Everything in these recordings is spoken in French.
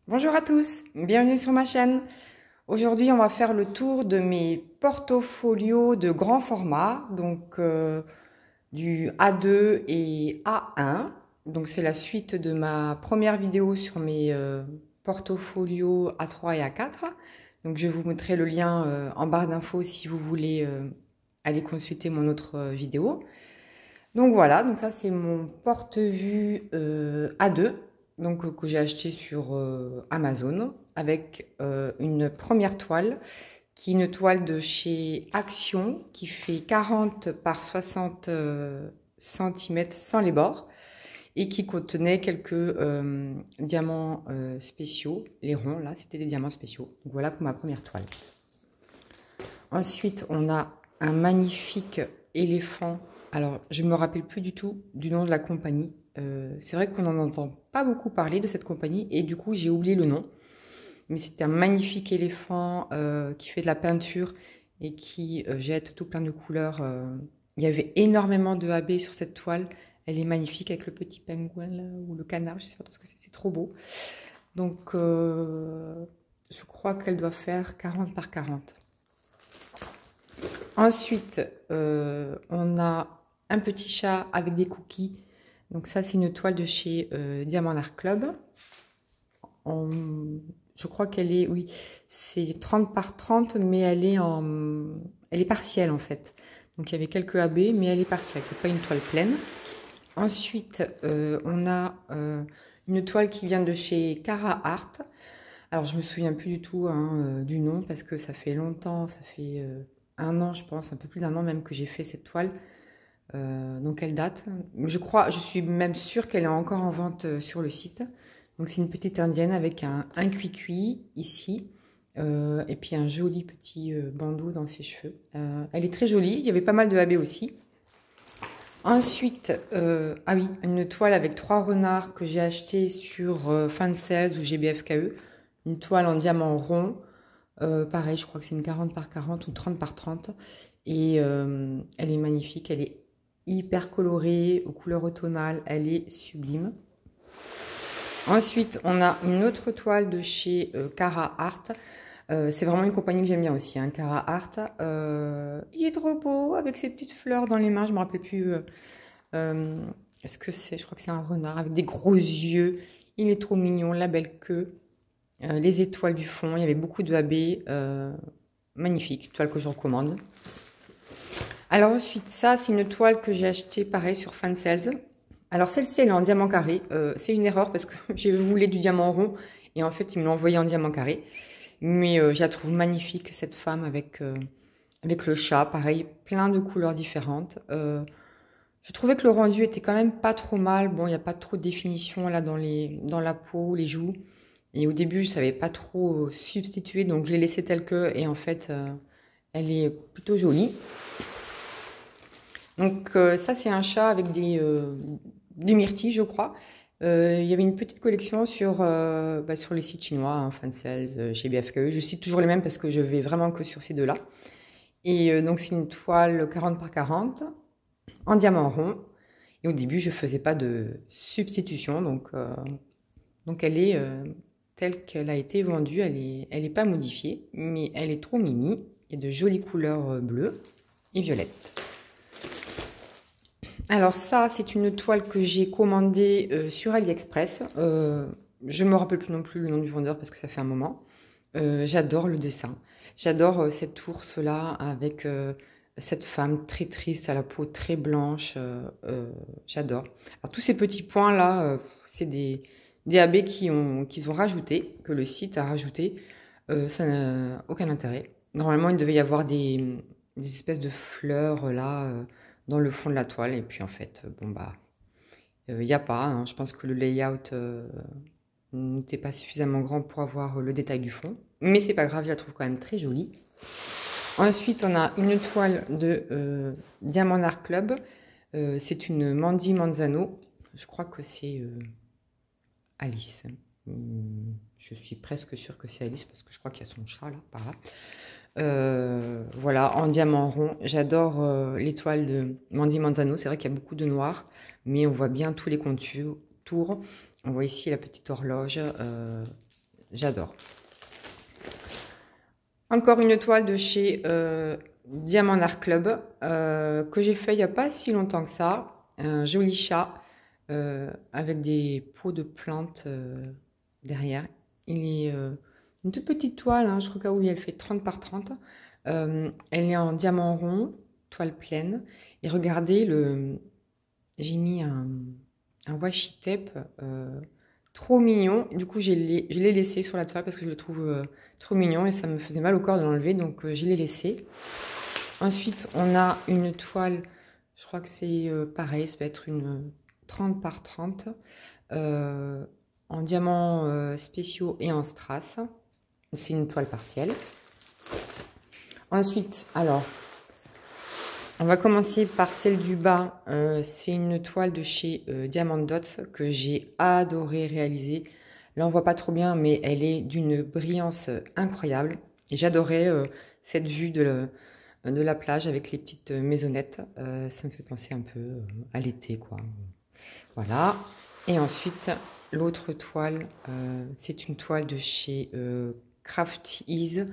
Bonjour à tous, bienvenue sur ma chaîne. Aujourd'hui, on va faire le tour de mes portfolios de grand format, donc du A2 et A1. Donc c'est la suite de ma première vidéo sur mes portfolios A3 et A4. Donc je vous mettrai le lien en barre d'infos si vous voulez aller consulter mon autre vidéo. Donc voilà, donc ça c'est mon porte-vue A2, donc que j'ai acheté sur Amazon avec une première toile qui est une toile de chez Action qui fait 40 par 60 cm sans les bords et qui contenait quelques diamants spéciaux. Les ronds là, c'était des diamants spéciaux. Donc voilà pour ma première toile. Ensuite, on a un magnifique éléphant. Alors, je ne me rappelle plus du tout du nom de la compagnie. C'est vrai qu'on n'en entend pas beaucoup parler de cette compagnie et du coup, j'ai oublié le nom. Mais c'est un magnifique éléphant qui fait de la peinture et qui jette tout plein de couleurs. Il y avait énormément de AB sur cette toile. Elle est magnifique avec le petit pingouin là, ou le canard, je ne sais pas trop ce que c'est trop beau. Donc, je crois qu'elle doit faire 40 par 40. Ensuite, on a un petit chat avec des cookies. Donc ça, c'est une toile de chez Diamant Art Club. Je crois qu'elle est, oui, c'est 30 par 30, mais elle est partielle en fait. Donc il y avait quelques AB, mais elle est partielle. C'est pas une toile pleine. Ensuite, on a une toile qui vient de chez Cara Art. Alors je me souviens plus du tout du nom parce que ça fait longtemps, ça fait un an, je pense, un peu plus d'un an même que j'ai fait cette toile. Donc elle date. Je suis même sûre qu'elle est encore en vente sur le site. Donc c'est une petite indienne avec un cuicui ici. Et puis un joli petit bandeau dans ses cheveux. Elle est très jolie. Il y avait pas mal de AB aussi. Ensuite, ah oui, une toile avec 3 renards que j'ai acheté sur Fansales ou GBFKE. Une toile en diamant rond. Pareil, je crois que c'est une 40 par 40 ou 30 par 30. Et elle est magnifique, elle est hyper colorée, aux couleurs automnales, elle est sublime. Ensuite, on a une autre toile de chez Cara Art. C'est vraiment une compagnie que j'aime bien aussi, hein, Cara Art. Il est trop beau, avec ses petites fleurs dans les mains, je ne me rappelle plus. Est-ce que c'est, je crois que c'est un renard avec des gros yeux. Il est trop mignon, la belle queue. Les étoiles du fond, il y avait beaucoup de AB, magnifique, toile que je recommande. Alors ensuite, ça c'est une toile que j'ai achetée pareil sur Fansales. Alors celle-ci elle est en diamant carré, c'est une erreur parce que j'ai voulu du diamant rond et en fait ils me l'ont envoyé en diamant carré. Mais je la trouve magnifique cette femme avec le chat, pareil, plein de couleurs différentes. Je trouvais que le rendu était quand même pas trop mal. Bon, il n'y a pas trop de définition là dans la peau, les joues. Et au début, je savais pas trop substituer, donc je l'ai laissée telle que. Et en fait, elle est plutôt jolie. Donc ça, c'est un chat avec des myrtilles, je crois. Il y avait une petite collection sur les sites chinois, hein, Fansales, chez BFKE. Je cite toujours les mêmes parce que je vais vraiment que sur ces deux-là. Et donc c'est une toile 40 par 40 en diamant rond. Et au début, je faisais pas de substitution, donc elle est telle qu'elle a été vendue. Elle est pas modifiée, mais elle est trop mimi. Il y a de jolies couleurs bleues et violettes. Alors ça, c'est une toile que j'ai commandée sur AliExpress. Je me rappelle plus non plus le nom du vendeur parce que ça fait un moment. J'adore le dessin. J'adore cette ours-là avec cette femme très triste à la peau très blanche. J'adore. Alors tous ces petits points-là, c'est des AB qu'ils ont rajouté, que le site a rajouté. Ça n'a aucun intérêt. Normalement, il devait y avoir des espèces de fleurs là dans le fond de la toile. Et puis en fait, bon bah, il n'y a pas. Hein. Je pense que le layout n'était pas suffisamment grand pour avoir le détail du fond. Mais c'est pas grave, je la trouve quand même très jolie. Ensuite, on a une toile de Diamant Art Club. C'est une Mandy Manzano. Je crois que c'est Alice. Je suis presque sûre que c'est Alice parce que je crois qu'il y a son chat là, par là. Voilà, en diamant rond. J'adore l'étoile de Mandy Manzano. C'est vrai qu'il y a beaucoup de noir, mais on voit bien tous les contours. On voit ici la petite horloge. j'adore. Encore une toile de chez Diamant Art Club que j'ai fait il n'y a pas si longtemps que ça. Un joli chat avec des pots de plantes derrière. Il est une toute petite toile, hein, je crois qu'elle elle fait 30 par 30. Elle est en diamant rond, toile pleine. Et regardez, j'ai mis un washi tape trop mignon. Du coup, je l'ai laissé sur la toile parce que je le trouve trop mignon et ça me faisait mal au corps de l'enlever, donc je l'ai laissé. Ensuite, on a une toile, je crois que c'est pareil, ça peut être une 30 par 30 en diamants spéciaux et en strass. C'est une toile partielle. Ensuite, alors, on va commencer par celle du bas. C'est une toile de chez Diamond Dots que j'ai adoré réaliser. Là, on voit pas trop bien, mais elle est d'une brillance incroyable. Et j'adorais cette vue de la plage avec les petites maisonnettes. Ça me fait penser un peu à l'été, quoi. Voilà. Et ensuite, l'autre toile, c'est une toile de chez Craft Ease.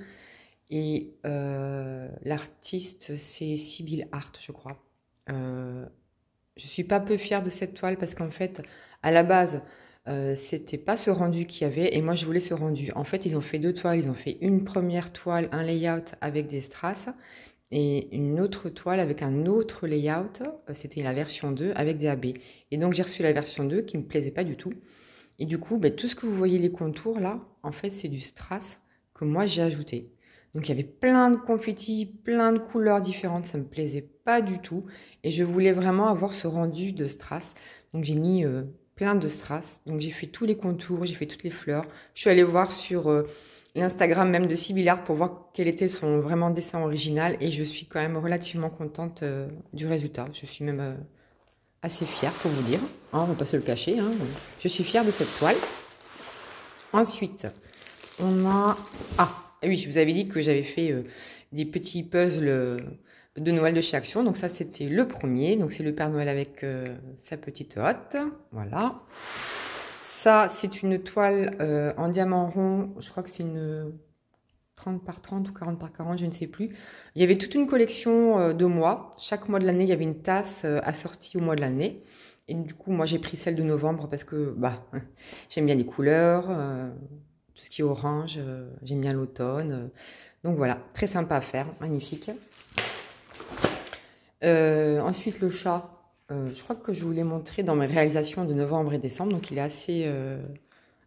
Et l'artiste, c'est Sibyl Art, je crois. Je suis pas peu fière de cette toile parce qu'en fait, à la base, c'était pas ce rendu qu'il y avait et moi je voulais ce rendu. En fait, ils ont fait deux toiles. Ils ont fait une première toile, un layout avec des strass et une autre toile avec un autre layout. C'était la version 2 avec des AB. Et donc j'ai reçu la version 2 qui me plaisait pas du tout. Et du coup, tout ce que vous voyez les contours là, en fait, c'est du strass que moi j'ai ajouté. Donc il y avait plein de confettis, plein de couleurs différentes, ça me plaisait pas du tout. Et je voulais vraiment avoir ce rendu de strass. Donc j'ai mis plein de strass. Donc j'ai fait tous les contours, j'ai fait toutes les fleurs. Je suis allée voir sur l'Instagram même de Sibyl Art pour voir quel était son vraiment dessin original. Et je suis quand même relativement contente du résultat. Je suis même assez fière pour vous dire. Hein, on va pas se le cacher. Hein. Je suis fière de cette toile. Ensuite, on a... Ah, oui, je vous avais dit que j'avais fait des petits puzzles de Noël de chez Action. Donc ça, c'était le premier. Donc c'est le Père Noël avec sa petite hotte. Voilà. Ça, c'est une toile en diamant rond. Je crois que c'est une 30 par 30 ou 40 par 40, je ne sais plus. Il y avait toute une collection de mois. Chaque mois de l'année, il y avait une tasse assortie au mois de l'année. Et du coup, moi, j'ai pris celle de novembre parce que j'aime bien les couleurs, tout ce qui est orange, j'aime bien l'automne. Donc voilà, très sympa à faire, magnifique. Ensuite, le chat, je crois que je vous l'ai montré dans mes réalisations de novembre et décembre. Donc il est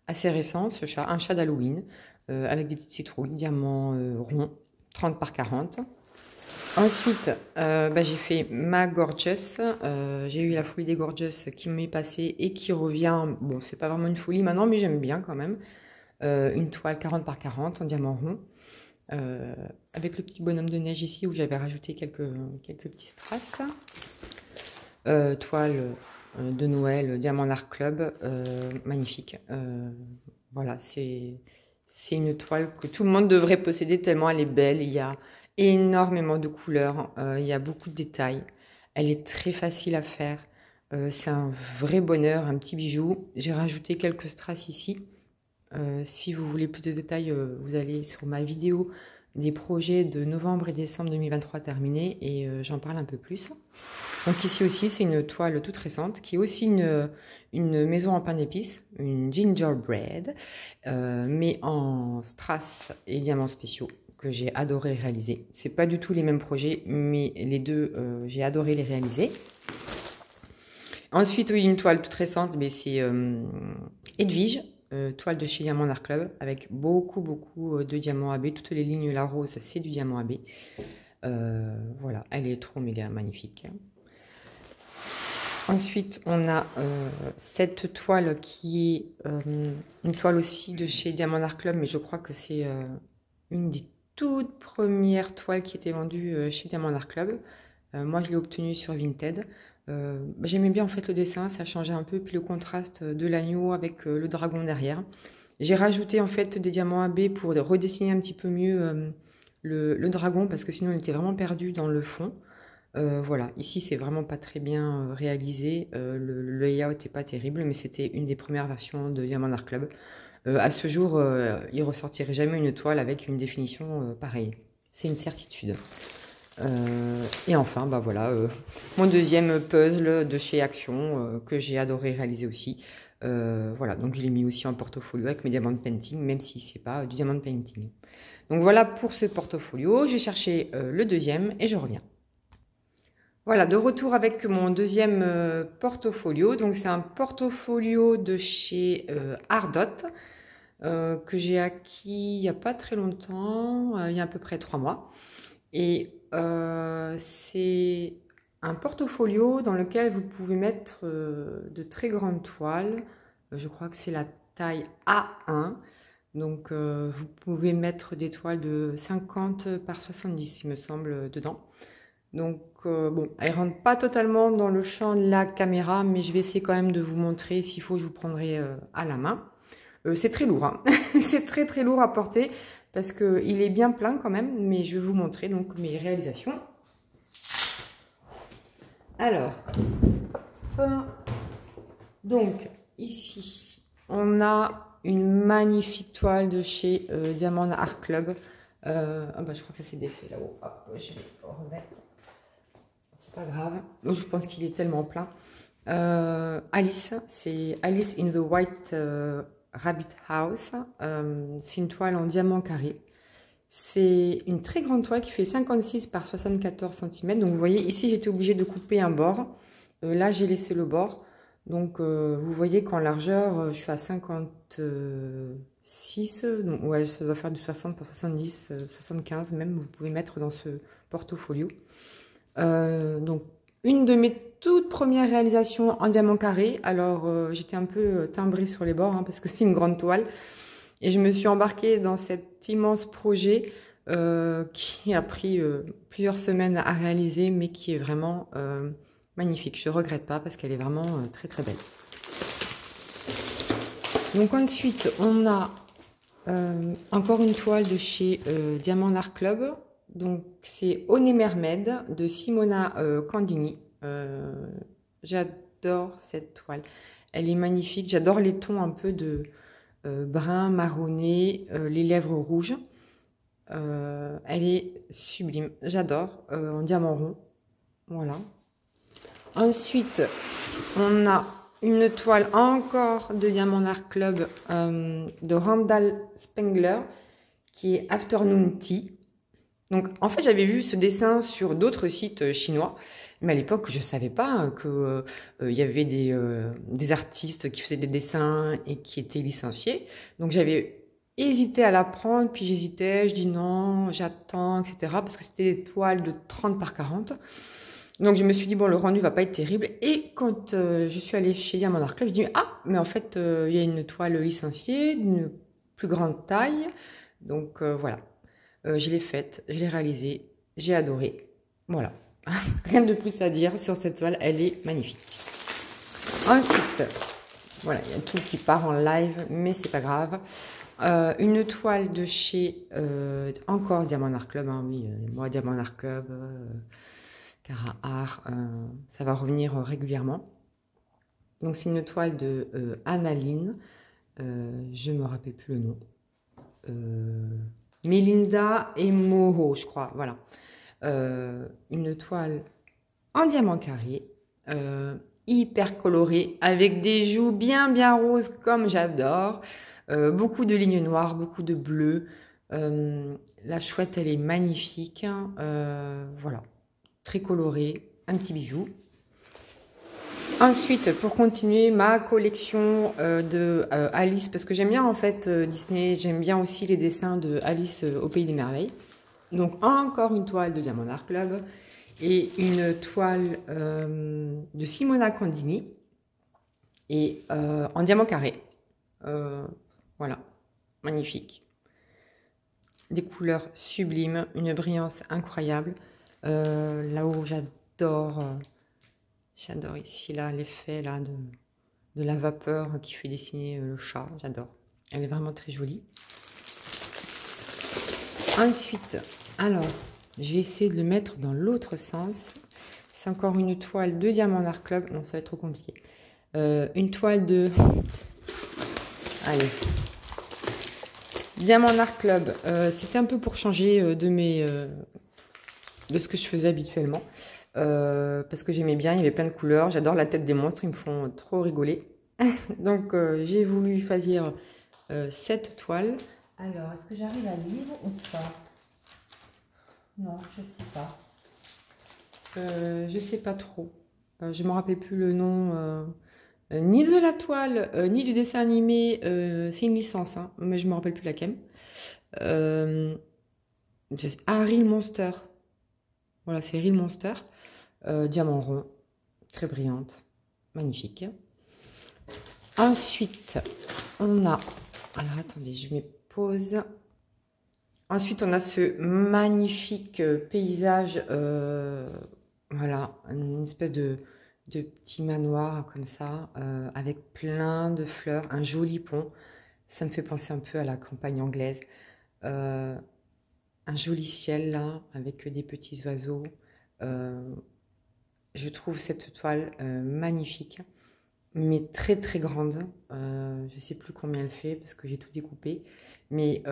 assez récent, ce chat, un chat d'Halloween, avec des petites citrouilles, diamants ronds, 30 par 40. Ensuite, j'ai fait ma Gorgeous. J'ai eu la folie des Gorgeous qui m'est passée et qui revient. Bon, c'est pas vraiment une folie maintenant, mais j'aime bien quand même. Une toile 40 par 40 en diamant rond. Avec le petit bonhomme de neige ici où j'avais rajouté quelques petits strass. Toile de Noël, Diamant Art Club, magnifique. Voilà, c'est une toile que tout le monde devrait posséder tellement elle est belle. Il y a énormément de couleurs, il y a beaucoup de détails. Elle est très facile à faire. C'est un vrai bonheur, un petit bijou. J'ai rajouté quelques strass ici. Si vous voulez plus de détails, vous allez sur ma vidéo des projets de novembre et décembre 2023 terminés et j'en parle un peu plus. Donc ici aussi, c'est une toile toute récente qui est aussi une maison en pain d'épices, une gingerbread, mais en strass et diamants spéciaux que j'ai adoré réaliser. C'est pas du tout les mêmes projets, mais les deux, j'ai adoré les réaliser. Ensuite, oui, une toile toute récente, mais c'est Edwige. Toile de chez Diamant Art Club avec beaucoup de diamants AB. Toutes les lignes la rose, c'est du diamant AB. Voilà, elle est trop méga magnifique. Ensuite, on a cette toile qui est une toile aussi de chez Diamant Art Club, mais je crois que c'est une des toutes premières toiles qui était vendue chez Diamant Art Club. Moi, je l'ai obtenue sur Vinted. J'aimais bien en fait le dessin, ça changeait un peu, puis le contraste de l'agneau avec le dragon derrière. J'ai rajouté en fait des diamants AB pour redessiner un petit peu mieux le dragon parce que sinon il était vraiment perdu dans le fond. Voilà, ici c'est vraiment pas très bien réalisé, le layout n'est pas terrible, mais c'était une des premières versions de Diamant Art Club. À ce jour, il ressortirait jamais une toile avec une définition pareille. C'est une certitude. Et enfin, bah voilà, mon deuxième puzzle de chez Action que j'ai adoré réaliser aussi. Voilà, donc je l'ai mis aussi en portfolio avec mes diamants painting, même si c'est pas du diamant painting. Donc voilà pour ce portfolio. Je vais chercher le deuxième et je reviens. Voilà, de retour avec mon deuxième portfolio. Donc c'est un portfolio de chez Ardot que j'ai acquis il n'y a pas très longtemps, il y a à peu près 3 mois. Et c'est un portfolio dans lequel vous pouvez mettre de très grandes toiles. Je crois que c'est la taille A1. Donc vous pouvez mettre des toiles de 50 par 70, il me semble, dedans. Donc bon, elles ne rentrent pas totalement dans le champ de la caméra, mais je vais essayer quand même de vous montrer. S'il faut, je vous prendrai à la main. C'est très lourd, hein. C'est très très lourd à porter parce qu'il est bien plein quand même, mais je vais vous montrer donc mes réalisations. Alors, donc ici, on a une magnifique toile de chez Diamond Art Club. Ah bah, je crois que ça s'est défait là-haut. Hop, je vais remettre. C'est pas grave. Je pense qu'il est tellement plein. Alice, c'est Alice in the White Rabbit House. C'est une toile en diamant carré. C'est une très grande toile qui fait 56 par 74 cm. Donc vous voyez, ici j'étais obligée de couper un bord. Là j'ai laissé le bord. Donc vous voyez qu'en largeur, je suis à 56. Donc ouais, ça doit faire du 60 par 70, 75 même. Vous pouvez mettre dans ce portfolio. Donc une de mes toutes premières réalisations en diamant carré. Alors j'étais un peu timbrée sur les bords hein, parce que c'est une grande toile. Et je me suis embarquée dans cet immense projet qui a pris plusieurs semaines à réaliser, mais qui est vraiment magnifique. Je ne regrette pas parce qu'elle est vraiment très très belle. Donc ensuite, on a encore une toile de chez Diamond Art Club. Donc c'est Honey Mermaid de Simona Candini. J'adore cette toile. Elle est magnifique. J'adore les tons un peu de brun, marronné, les lèvres rouges. Elle est sublime. J'adore. En diamant rond. Voilà. Ensuite, on a une toile encore de Diamond Art Club de Randall Spengler qui est Afternoon Tea. Donc, en fait, j'avais vu ce dessin sur d'autres sites chinois, mais à l'époque, je ne savais pas qu'il y avait des artistes qui faisaient des dessins et qui étaient licenciés. Donc, j'avais hésité à la prendre, puis j'hésitais, je dis non, j'attends, etc. Parce que c'était des toiles de 30 par 40. Donc, je me suis dit, bon, le rendu va pas être terrible. Et quand je suis allée chez Diamond Art Club, je me dis, ah, mais en fait, il y a une toile licenciée, d'une plus grande taille. Donc, voilà. Je l'ai faite, je l'ai réalisée, j'ai adoré. Voilà. Rien de plus à dire sur cette toile, elle est magnifique. Ensuite, voilà, il y a tout qui part en live, mais c'est pas grave. Une toile de chez encore Diamond Art Club, hein, oui, moi Diamond Art Club, Cara Art, ça va revenir régulièrement. Donc c'est une toile de Annaline, je ne me rappelle plus le nom. Melinda et Moho, je crois, voilà. Une toile en diamant carré, hyper colorée, avec des joues bien roses comme j'adore. Beaucoup de lignes noires, beaucoup de bleu. La chouette, elle est magnifique. Voilà, très colorée, un petit bijou. Ensuite, pour continuer ma collection de Alice, parce que j'aime bien en fait Disney, j'aime bien aussi les dessins de Alice au Pays des Merveilles. Donc encore une toile de Diamond Art Club et une toile de Simona Candini et en diamant carré. Voilà, magnifique. Des couleurs sublimes, une brillance incroyable. Là-haut, j'adore ici là l'effet là de la vapeur qui fait dessiner le chat. J'adore. Elle est vraiment très jolie. Ensuite, alors, je vais essayer de le mettre dans l'autre sens. C'est encore une toile de Diamond Art Club. Non, ça va être trop compliqué. Une toile de... Allez. Diamant Art Club, c'était un peu pour changer de ce que je faisais habituellement. Parce que j'aimais bien, il y avait plein de couleurs. J'adore la tête des monstres, ils me font trop rigoler. Donc j'ai voulu choisir cette toile. Alors, est-ce que j'arrive à lire ou pas? Non, je sais pas. Je sais pas trop. Je me rappelle plus le nom ni de la toile, ni du dessin animé. C'est une licence, hein, mais je me rappelle plus laquelle. Euh, Real Monster. Voilà, c'est Real Monster. Diamant rond, très brillante, magnifique. Ensuite, on a... Alors, attendez, je me pose. Ensuite, on a ce magnifique paysage. Voilà, une espèce de petit manoir comme ça, avec plein de fleurs, un joli pont. Ça me fait penser un peu à la campagne anglaise. Un joli ciel là, avec des petits oiseaux. Je trouve cette toile magnifique, mais très très grande. Je ne sais plus combien elle fait parce que j'ai tout découpé. Mais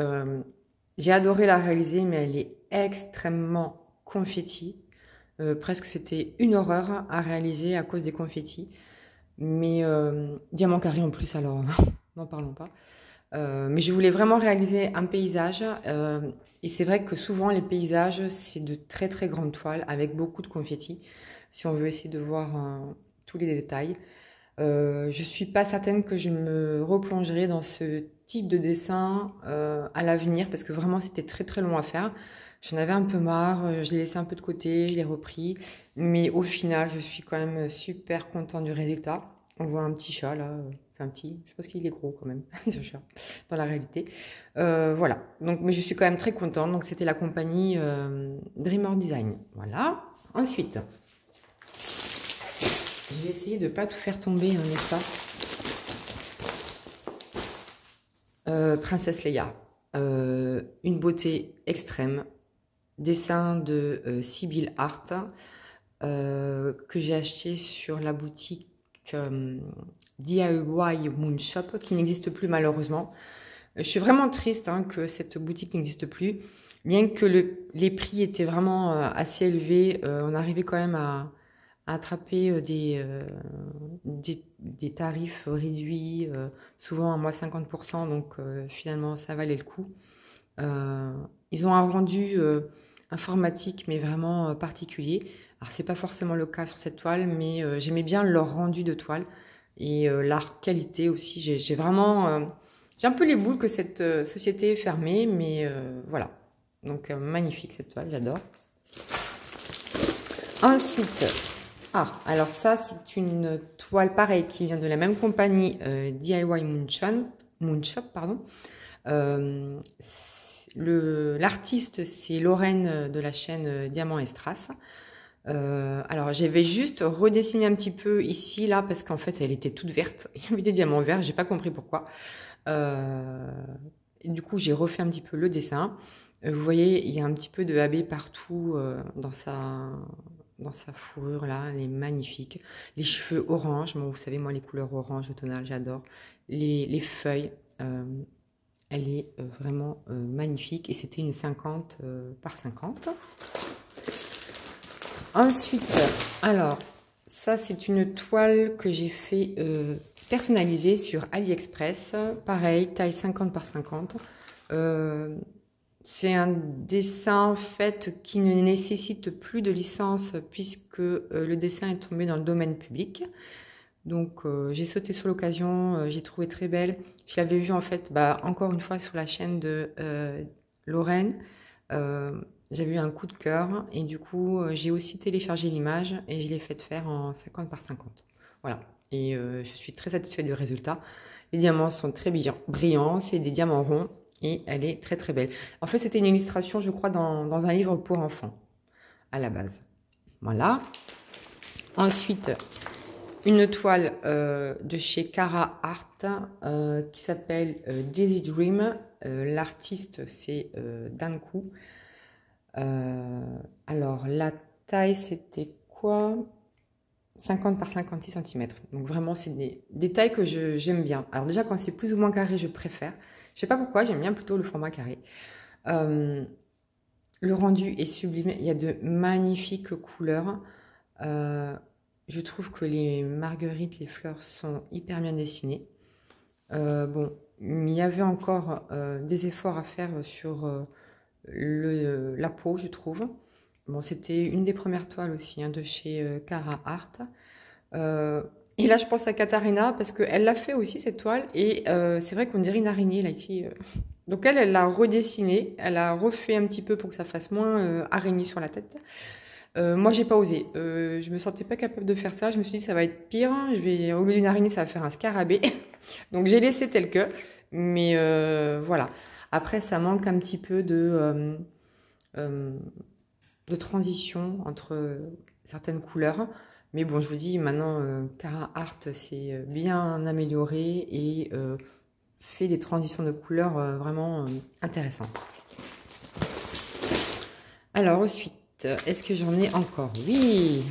j'ai adoré la réaliser, mais elle est extrêmement confetti. Presque c'était une horreur à réaliser à cause des confettis. Mais diamant carré en plus, alors n'en parlons pas. Mais je voulais vraiment réaliser un paysage. Et c'est vrai que souvent les paysages, c'est de très très grandes toiles avec beaucoup de confettis. Si on veut essayer de voir tous les détails. Je suis pas certaine que je me replongerai dans ce type de dessin à l'avenir parce que vraiment c'était très très long à faire. J'en avais un peu marre, je l'ai laissé un peu de côté, je l'ai repris. Mais au final, je suis quand même super contente du résultat. On voit un petit chat là, enfin un petit, je pense qu'il est gros quand même, ce chat, dans la réalité. Voilà, donc, mais je suis quand même très contente. Donc c'était la compagnie Dreamer Design. Voilà. Ensuite, je vais essayer de ne pas tout faire tomber, hein, n'est-ce pas? Princesse Leia. Une beauté extrême. Dessin de Sibyl Art que j'ai acheté sur la boutique DIY Moon Shop qui n'existe plus malheureusement. Je suis vraiment triste hein, que cette boutique n'existe plus. Bien que les prix étaient vraiment assez élevés, on arrivait quand même à attraper des tarifs réduits, souvent à moins 50%, donc finalement ça valait le coup. Ils ont un rendu informatique mais vraiment particulier. Alors c'est pas forcément le cas sur cette toile, mais j'aimais bien leur rendu de toile et leur qualité aussi. J'ai vraiment, j'ai un peu les boules que cette société est fermée, mais voilà. Donc magnifique cette toile, j'adore. Ensuite, alors ça, c'est une toile pareille qui vient de la même compagnie, DIY Moon Shop, pardon. L'artiste, c'est Lorraine de la chaîne Diamant et Strass. Alors, j'avais juste redessiné un petit peu ici, là, parce qu'en fait, elle était toute verte. Il y avait des diamants verts, j'ai pas compris pourquoi. Du coup, j'ai refait un petit peu le dessin. Vous voyez, il y a un petit peu de AB partout dans sa fourrure là, elle est magnifique. Les cheveux orange, bon, vous savez moi les couleurs orange automnal, j'adore. Les feuilles, elle est vraiment magnifique et c'était une 50 par 50. Ensuite, alors ça c'est une toile que j'ai fait personnaliser sur AliExpress, pareil taille 50 par 50. C'est un dessin en fait qui ne nécessite plus de licence puisque le dessin est tombé dans le domaine public. Donc j'ai sauté sur l'occasion, j'ai trouvé très belle. Je l'avais vue en fait encore une fois sur la chaîne de Lorraine. J'avais eu un coup de cœur et du coup j'ai aussi téléchargé l'image et je l'ai faite faire en 50 par 50. Voilà, et je suis très satisfaite du résultat. Les diamants sont très brillants, c'est des diamants ronds. Et elle est très très belle. En fait, c'était une illustration, je crois, dans un livre pour enfants, à la base. Voilà. Ensuite, une toile de chez Cara Art qui s'appelle Daisy Dream. L'artiste, c'est Dankou. Alors, la taille, c'était quoi? 50 par 56 cm. Donc vraiment, c'est des tailles que j'aime bien. Alors déjà, quand c'est plus ou moins carré, je préfère. Je sais pas pourquoi, j'aime bien plutôt le format carré. Euh, le rendu est sublime, il y a de magnifiques couleurs. Euh, je trouve que les marguerites, les fleurs sont hyper bien dessinées. Bon, il y avait encore des efforts à faire sur la peau, je trouve. Bon, c'était une des premières toiles aussi hein, de chez Cara Art. Euh, et là, je pense à Katharina parce qu'elle l'a fait aussi cette toile et c'est vrai qu'on dirait une araignée là ici. Donc elle l'a redessinée, elle a refait un petit peu pour que ça fasse moins araignée sur la tête. Moi, j'ai pas osé. Je me sentais pas capable de faire ça. Je me suis dit ça va être pire. Au lieu d'une araignée, ça va faire un scarabée. Donc j'ai laissé tel que. Mais voilà. Après, ça manque un petit peu euh, de transition entre certaines couleurs. Mais bon, je vous dis, maintenant, Cara Art s'est bien amélioré et fait des transitions de couleurs vraiment intéressantes. Alors ensuite, est-ce que j'en ai encore? Oui.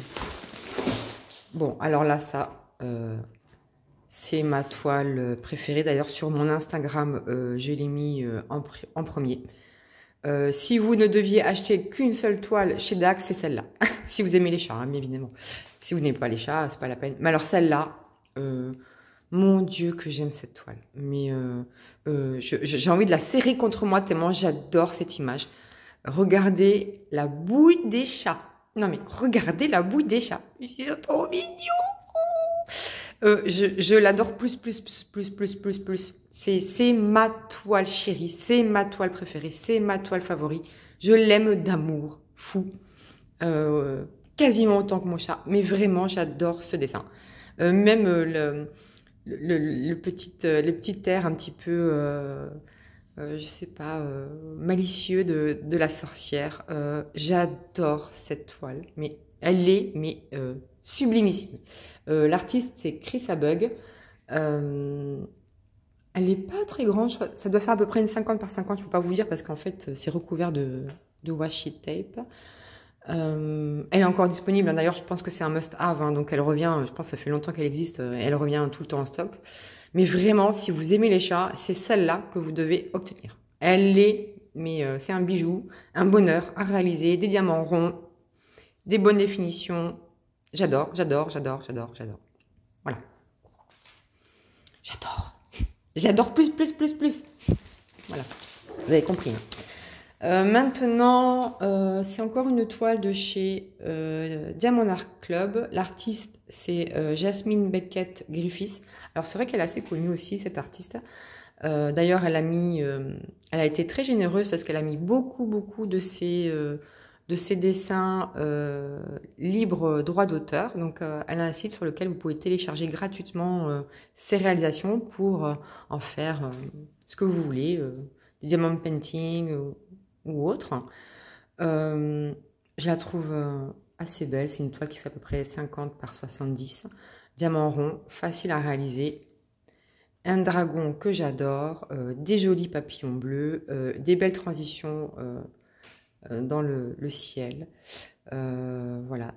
Bon, alors là, ça, c'est ma toile préférée. D'ailleurs, sur mon Instagram, je l'ai mis en premier. Si vous ne deviez acheter qu'une seule toile chez Dax, c'est celle-là. Si vous aimez les chats, hein, bien évidemment. Si vous n'aimez pas les chats, c'est pas la peine. Mais alors celle-là, mon Dieu que j'aime cette toile. Mais j'ai envie de la serrer contre moi tellement j'adore cette image. Regardez la bouille des chats. Non mais regardez la bouille des chats. Ils sont trop mignons. Je l'adore plus. C'est ma toile chérie, c'est ma toile préférée, c'est ma toile favorite. Je l'aime d'amour fou, quasiment autant que mon chat. Mais vraiment, j'adore ce dessin. Même le petit air un petit peu, je sais pas, malicieux de la sorcière. J'adore cette toile, mais elle est sublimissime. L'artiste, c'est Chris Abug. Elle n'est pas très grande, ça doit faire à peu près une 50 par 50, je ne peux pas vous dire parce qu'en fait, c'est recouvert de washi tape. Elle est encore disponible, hein. D'ailleurs, je pense que c'est un must-have, hein, donc elle revient, je pense que ça fait longtemps qu'elle existe, elle revient tout le temps en stock. Mais vraiment, si vous aimez les chats, c'est celle-là que vous devez obtenir. Elle est, mais c'est un bijou, un bonheur à réaliser, des diamants ronds, des bonnes définitions. J'adore. Voilà. J'adore plus. Voilà. Vous avez compris. Maintenant, c'est encore une toile de chez Diamond Art Club. L'artiste, c'est Jasmine Beckett Griffiths. Alors, c'est vrai qu'elle est assez connue aussi, cette artiste. D'ailleurs, elle a été très généreuse parce qu'elle a mis beaucoup de ses dessins libres droit d'auteur. Donc, elle a un site sur lequel vous pouvez télécharger gratuitement ses réalisations pour en faire ce que vous voulez, des diamond painting ou autre. Je la trouve assez belle. C'est une toile qui fait à peu près 50 par 70. Diamant rond, facile à réaliser. Un dragon que j'adore, des jolis papillons bleus, des belles transitions dans le ciel. Voilà.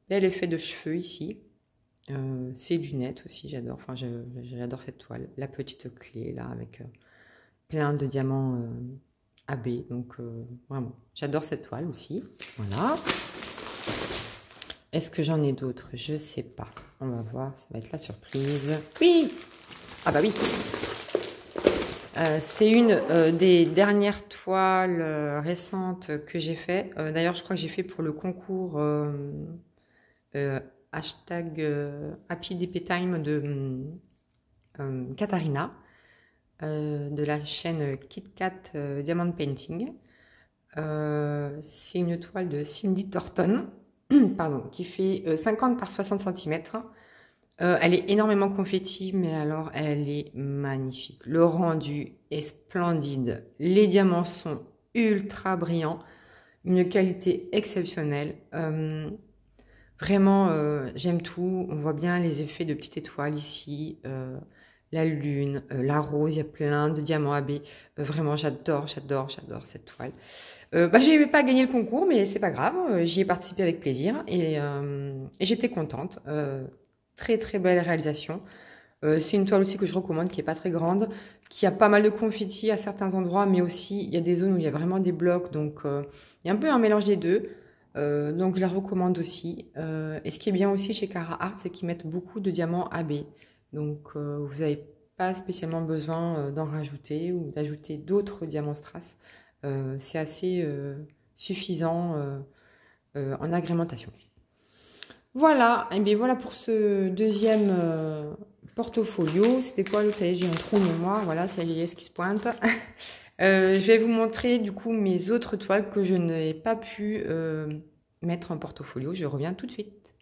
Bel effet de cheveux ici. Ces lunettes aussi, j'adore. Enfin, j'adore cette toile. La petite clé là avec plein de diamants AB. Donc vraiment, j'adore cette toile aussi. Voilà. Est-ce que j'en ai d'autres? Je sais pas. On va voir, ça va être la surprise. Oui! Ah bah oui! C'est une des dernières toiles récentes que j'ai fait. D'ailleurs, je crois que j'ai fait pour le concours hashtag Happy DP Time de Katharina, de la chaîne KitKat Diamond Painting. C'est une toile de Cindy Thornton, pardon, qui fait 50 par 60 cm. Elle est énormément confetti, mais alors elle est magnifique. Le rendu est splendide. Les diamants sont ultra brillants. Une qualité exceptionnelle. Vraiment, j'aime tout. On voit bien les effets de petites étoiles ici. La lune, la rose, il y a plein de diamants AB. Vraiment, j'adore cette toile. J'ai pas gagné le concours, mais c'est pas grave. J'y ai participé avec plaisir et j'étais contente. Très belle réalisation. C'est une toile aussi que je recommande, qui est pas très grande, qui a pas mal de confettis à certains endroits, mais aussi il y a des zones où il y a vraiment des blocs, donc il y a un peu un mélange des deux. Donc je la recommande aussi. Et ce qui est bien aussi chez Carhartt, c'est qu'ils mettent beaucoup de diamants AB. Donc vous n'avez pas spécialement besoin d'en rajouter ou d'ajouter d'autres diamants strass. C'est assez suffisant en agrémentation. Voilà, et bien voilà pour ce deuxième portfolio. C'était quoi l'autre? Ça y est, j'ai un trou de mémoire. Voilà, c'est la vieillesse qui se pointe. Je vais vous montrer du coup mes autres toiles que je n'ai pas pu mettre en portfolio. Je reviens tout de suite.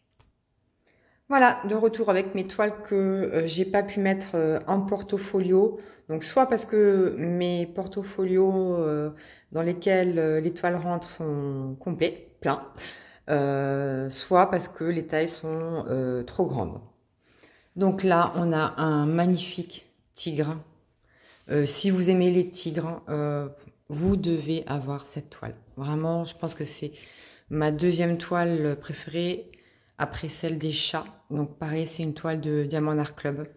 Voilà, de retour avec mes toiles que j'ai pas pu mettre en portfolio. Donc soit parce que mes portfolios dans lesquels les toiles rentrent sont complets, pleins, soit parce que les tailles sont trop grandes. Donc là, on a un magnifique tigre. Si vous aimez les tigres, vous devez avoir cette toile. Vraiment, je pense que c'est ma deuxième toile préférée après celle des chats. Donc pareil, c'est une toile de Diamant Art Club.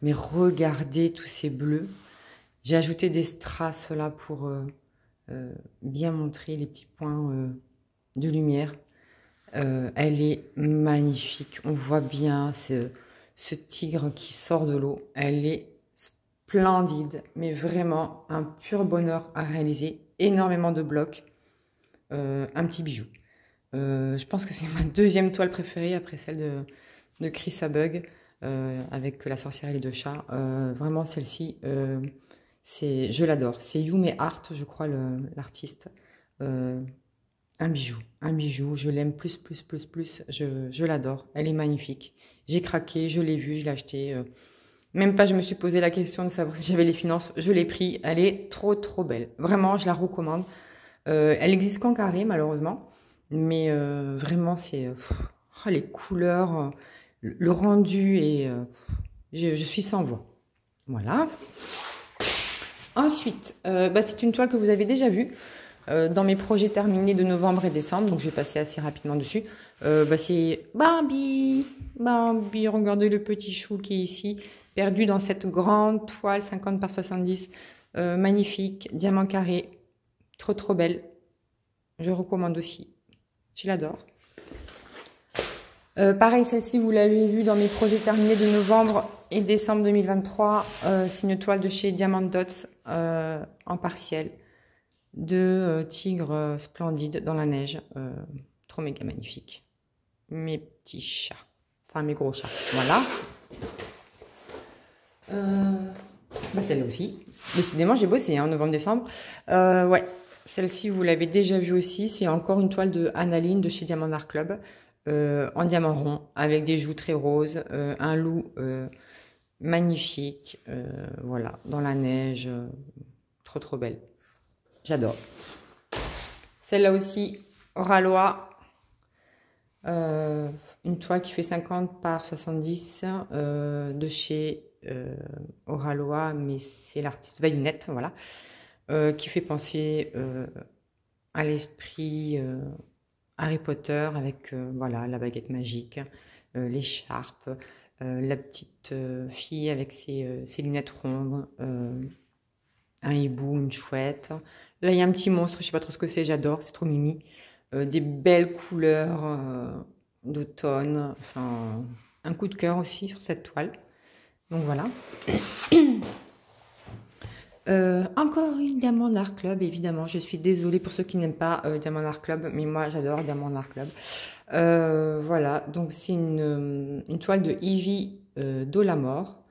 Mais regardez tous ces bleus. J'ai ajouté des strass là pour bien montrer les petits points de lumière. Elle est magnifique. On voit bien ce tigre qui sort de l'eau. Elle est splendide, mais vraiment un pur bonheur à réaliser. Énormément de blocs. Un petit bijou. Je pense que c'est ma deuxième toile préférée après celle de Chris Abug avec la sorcière et les deux chats. Vraiment celle-ci, je l'adore. C'est Yume Art, je crois, l'artiste. Un bijou, je l'aime plus, je l'adore, elle est magnifique. J'ai craqué, je l'ai vue, je l'ai acheté. Même pas, je me suis posé la question de savoir si j'avais les finances, je l'ai pris. Elle est trop belle. Vraiment, je la recommande. Elle existe qu'en carré, malheureusement. Mais vraiment, c'est les couleurs, le rendu, et je suis sans voix. Voilà. Ensuite, c'est une toile que vous avez déjà vue dans mes projets terminés de novembre et décembre, donc je vais passer assez rapidement dessus. C'est Barbie. Barbie, regardez le petit chou qui est ici, perdu dans cette grande toile 50 par 70. Magnifique, diamant carré, trop belle. Je recommande aussi. Je l'adore. Pareil, celle-ci, vous l'avez vue dans mes projets terminés de novembre et décembre 2023. C'est une toile de chez Diamant Dots en partiel. Deux tigres splendides dans la neige. Trop méga magnifique. Mes petits chats. Enfin, mes gros chats. Voilà. Celle-là aussi. Décidément, j'ai bossé en novembre-décembre. Ouais. Celle-ci, vous l'avez déjà vue aussi. C'est encore une toile de Annaline de chez Diamant Art Club. En diamant rond, avec des joues très roses. Un loup magnifique. Voilà, dans la neige. Trop belle. J'adore. Celle-là aussi, Oralois. Une toile qui fait 50 par 70 de chez Oralois, mais c'est l'artiste Vayunette, voilà, qui fait penser à l'esprit Harry Potter avec voilà, la baguette magique, l'écharpe, la petite fille avec ses lunettes rondes, un hibou, une chouette. Là, il y a un petit monstre, je sais pas trop ce que c'est, j'adore, c'est trop mimi. Des belles couleurs d'automne, enfin, un coup de cœur aussi sur cette toile. Donc voilà. Encore une Diamant Art Club, évidemment. Je suis désolée pour ceux qui n'aiment pas Diamant Art Club, mais moi j'adore Diamant Art Club. Voilà, donc c'est une toile de Ivy Dolamore.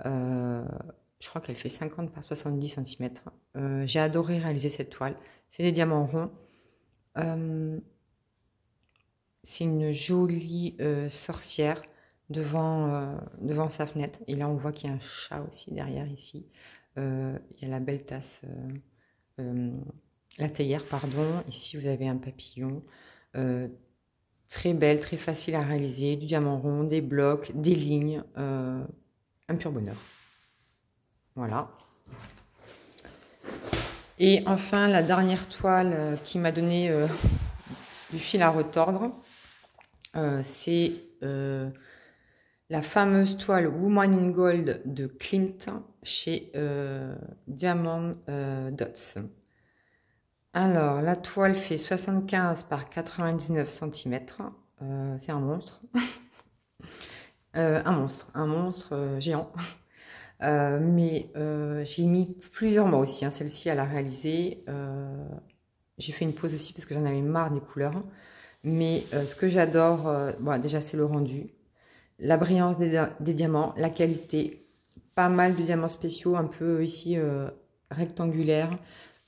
Je crois qu'elle fait 50 par 70 cm. J'ai adoré réaliser cette toile. C'est des diamants ronds. C'est une jolie sorcière devant sa fenêtre. Et là, on voit qu'il y a un chat aussi derrière ici. Il y a la belle tasse, la théière, pardon. Ici, vous avez un papillon. Très belle, très facile à réaliser. Du diamant rond, des blocs, des lignes. Un pur bonheur. Voilà. Et enfin, la dernière toile qui m'a donné du fil à retordre, c'est la fameuse toile Woman in Gold de Klimt, chez Diamond Dots. Alors, la toile fait 75 par 99 cm. C'est un monstre. un monstre géant. Mais j'ai mis plusieurs mois aussi, hein, celle-ci à la réaliser. J'ai fait une pause aussi parce que j'en avais marre des couleurs. Mais ce que j'adore, bon, déjà c'est le rendu, la brillance des diamants, la qualité, pas mal de diamants spéciaux, un peu ici rectangulaires.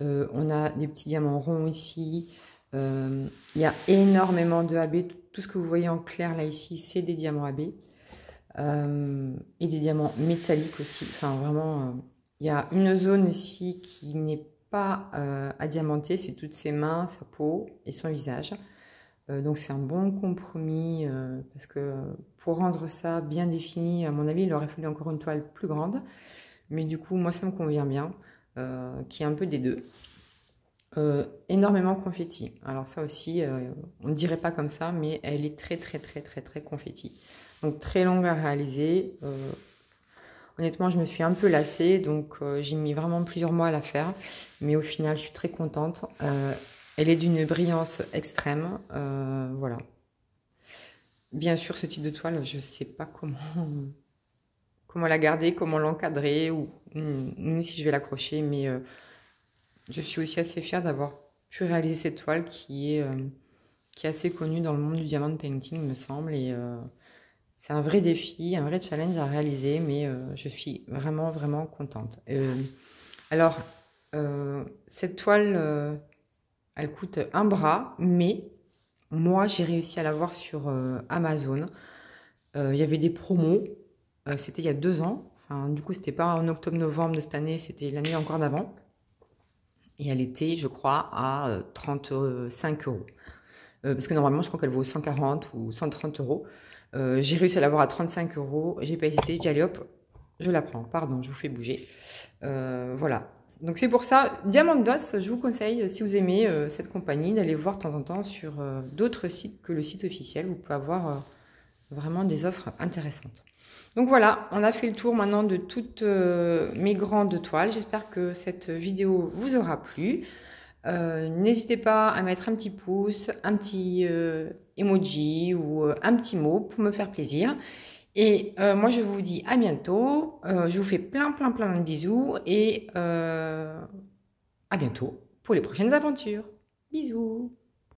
On a des petits diamants ronds ici. Il y a énormément de AB. Tout ce que vous voyez en clair là ici, c'est des diamants AB. Et des diamants métalliques aussi. Enfin vraiment, il y a une zone ici qui n'est pas adiamantée. C'est toutes ses mains, sa peau et son visage. Donc c'est un bon compromis parce que pour rendre ça bien défini, à mon avis, il aurait fallu encore une toile plus grande. Mais du coup, moi, ça me convient bien, qui est un peu des deux. Énormément confetti. Alors ça aussi, on ne dirait pas comme ça, mais elle est très confetti. Donc très longue à réaliser. Honnêtement, je me suis un peu lassée, donc j'ai mis vraiment plusieurs mois à la faire. Mais au final, je suis très contente. Elle est d'une brillance extrême. Voilà. Bien sûr, ce type de toile, je ne sais pas comment la garder, comment l'encadrer, ou ni si je vais l'accrocher, mais je suis aussi assez fière d'avoir pu réaliser cette toile qui est assez connue dans le monde du diamond painting, il me semble, et c'est un vrai défi, un vrai challenge à réaliser, mais je suis vraiment contente. Alors, cette toile, elle coûte un bras, mais moi, j'ai réussi à l'avoir sur Amazon. Il y avait des promos, c'était il y a 2 ans. Enfin, du coup, c'était pas en octobre-novembre de cette année, c'était l'année encore d'avant. Et elle était, je crois, à 35 €. Parce que normalement, je crois qu'elle vaut 140 ou 130 €. J'ai réussi à l'avoir à 35 €. J'ai pas hésité, j'ai dit allez hop, je la prends. Pardon, je vous fais bouger. Voilà. Donc c'est pour ça, Diamond Dots, je vous conseille, si vous aimez cette compagnie, d'aller voir de temps en temps sur d'autres sites que le site officiel. Vous pouvez avoir vraiment des offres intéressantes. Donc voilà, on a fait le tour maintenant de toutes mes grandes toiles. J'espère que cette vidéo vous aura plu. N'hésitez pas à mettre un petit pouce, un petit emoji ou un petit mot pour me faire plaisir. Et moi, je vous dis à bientôt. Je vous fais plein de bisous et à bientôt pour les prochaines aventures. Bisous!